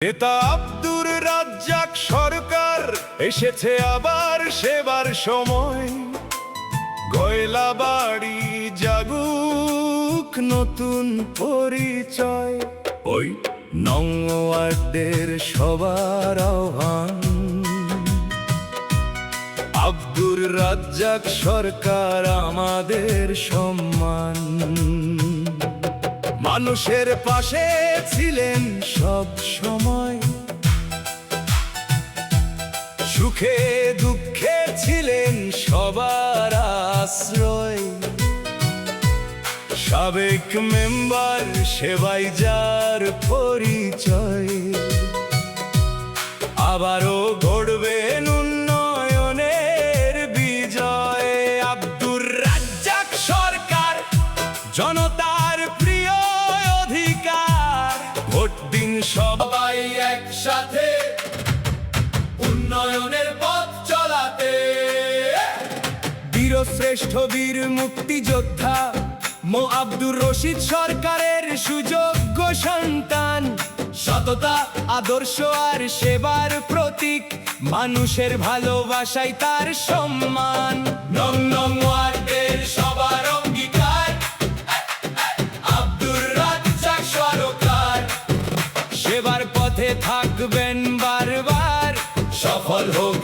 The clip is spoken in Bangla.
নেতা আব্দুর রাজ্জাক সরকার এসেছে আবার সেবার সময়। গয়লাবাড়ি জাগুক নতুন পরিচয়। ওই নং ওয়ার্ডের সবার আহ্বান, আব্দুর রাজ্জাক সরকার আমাদের সম্মান। মানুষের পাশে ছিলেন সব সময়, সুখে দুঃখে ছিলেন সবার আশ্রয়। সাবেক মেম্বার সেবাই যার পরিচয়, আবারও গড়বেন উন্নয়নের বিজয়। আব্দুর রাজ্জাক সরকার জনতার প্রিয় অধিকার। ভোট দিন সবাই একসাথে উন্নয়নের পথ চলাতে। বীরশ্রেষ্ঠ বীর মুক্তিযোদ্ধা মো আব্দুর রশিদ সরকারের সুযোগ্য সন্তান। সততা আদর্শ আর সেবার প্রতীক, মানুষের ভালোবাসায় তার সম্মান। নং নং ওয়ার্ডের সবার অঙ্গীকার, আব্দুর রাজ্জাক সরকার সেবার পথে থাকবেন বারবার। সফল হোক